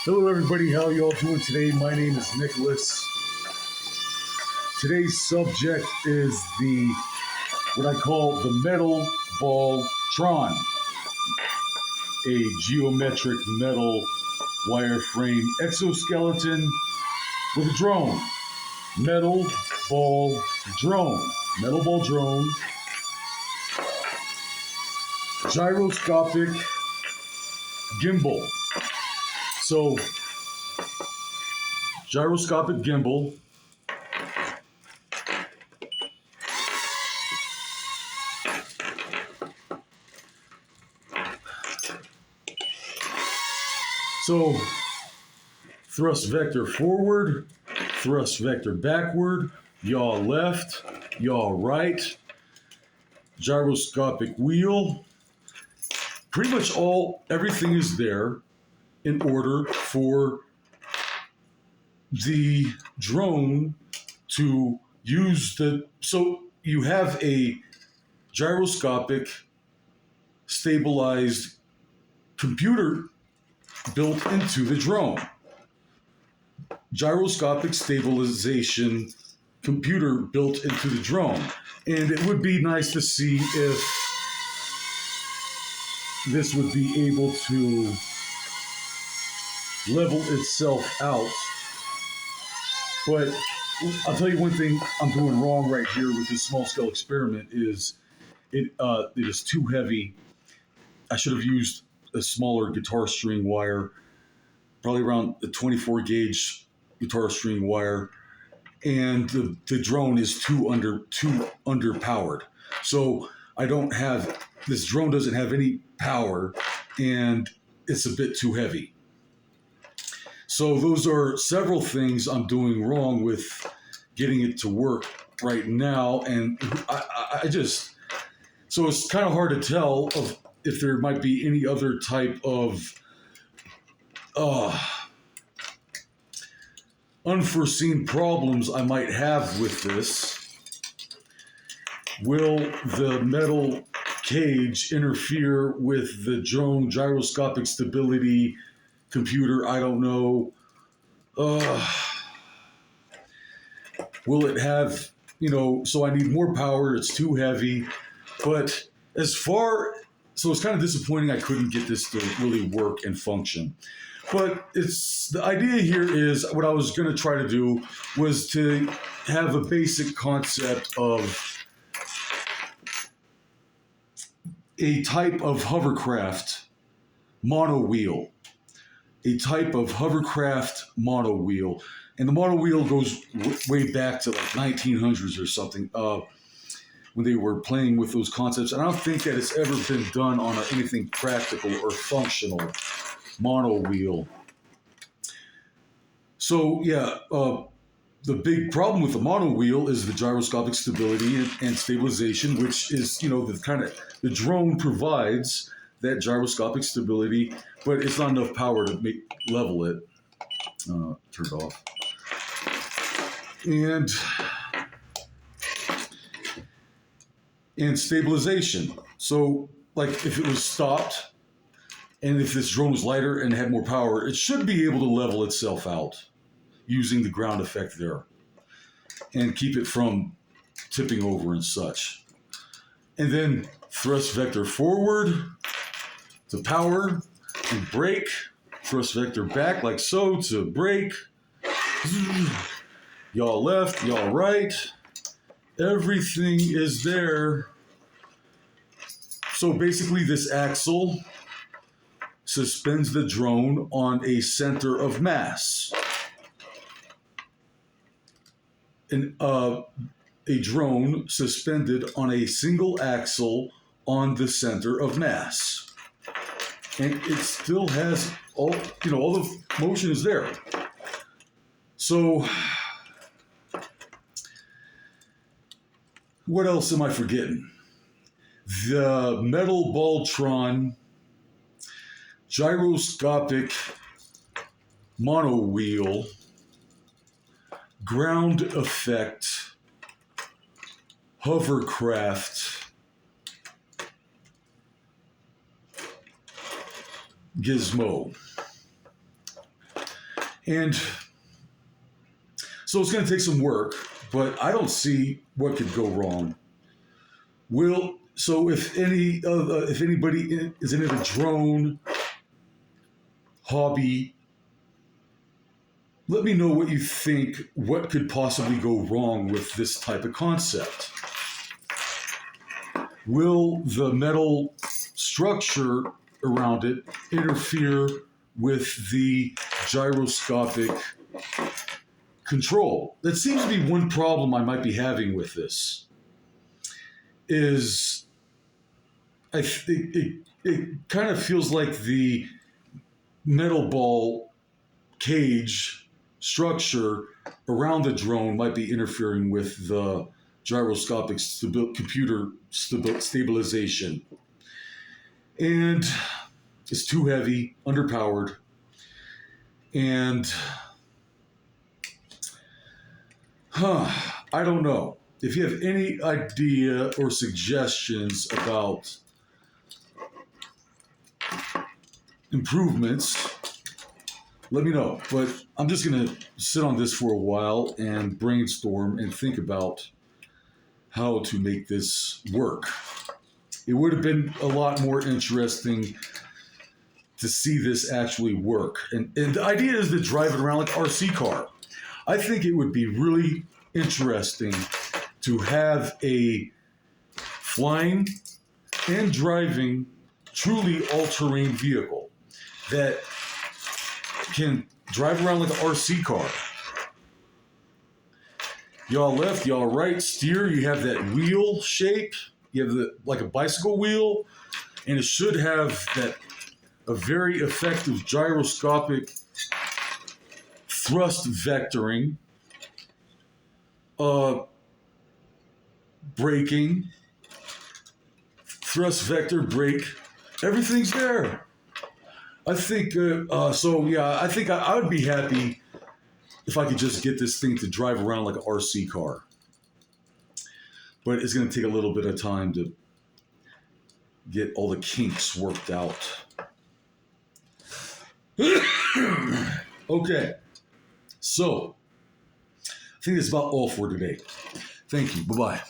Hello, everybody. How y'all doing today? My name is Nicholas. Today's subject is what I call the metal ball Tron, a geometric metal wireframe exoskeleton with a drone. Metal ball drone. Metal ball drone. Gyroscopic gimbal. So, gyroscopic gimbal. So, thrust vector forward, thrust vector backward, yaw left, yaw right, gyroscopic wheel. Pretty much everything is there in order for the drone to use so you have a gyroscopic stabilized computer built into the drone. Gyroscopic stabilization computer built into the drone. And it would be nice to see if this would be able to level itself out. But I'll tell you one thing I'm doing wrong right here with this small scale experiment is it is too heavy. I should have used a smaller guitar string wire, probably around the 24 gauge guitar string wire, and the drone is too underpowered. So this drone doesn't have any power, and it's a bit too heavy. So those are several things I'm doing wrong with getting it to work right now, and so it's kind of hard to tell if there might be any other type of unforeseen problems I might have with this. Will the metal cage interfere with the drone gyroscopic stability computer? I don't know. Will it have, so I need more power, it's too heavy. But so it's kind of disappointing I couldn't get this to really work and function. But the idea here is what I was going to try to do was to have a basic concept of a type of hovercraft monowheel. A type of hovercraft monowheel. And the monowheel goes way back to like 1900s or something, when they were playing with those concepts. And I don't think that it's ever been done on anything practical or functional monowheel. So yeah, the big problem with the monowheel is the gyroscopic stability and stabilization, which is, the drone provides that gyroscopic stability, but it's not enough power to level it. Turn it off. And stabilization. So, like, if it was stopped, and if this drone was lighter and had more power, it should be able to level itself out using the ground effect there and keep it from tipping over and such. And then thrust vector forward to power and brake. Thrust vector back like so to brake. Yaw left, yaw right. Everything is there. So basically this axle suspends the drone on a center of mass. A drone suspended on a single axle on the center of mass. And it still has all the motion is there. So what else am I forgetting? The metal Baltron gyroscopic monowheel ground effect hovercraft gizmo. And so it's going to take some work, but I don't see what could go wrong. So if anybody is into the drone hobby, let me know what you think. What could possibly go wrong with this type of concept? Will the metal structure around it interfere with the gyroscopic control? That seems to be one problem I might be having with this. It kind of feels like the metal ball cage structure around the drone might be interfering with the gyroscopic computer stabilization. And it's too heavy, underpowered, and I don't know. If you have any idea or suggestions about improvements, let me know. But I'm just going to sit on this for a while and brainstorm and think about how to make this work. It would have been a lot more interesting to see this actually work. And the idea is to drive it around like an RC car. I think it would be really interesting to have a flying and driving truly all-terrain vehicle that can drive around like an RC car. Y'all left, y'all right, steer. You have that wheel shape. You have like a bicycle wheel, and it should have a very effective gyroscopic thrust vectoring, braking, thrust vector brake. Everything's there. I think I think I would be happy if I could just get this thing to drive around like an RC car. But it's going to take a little bit of time to get all the kinks worked out. Okay, so I think that's about all for today. Thank you. Bye-bye.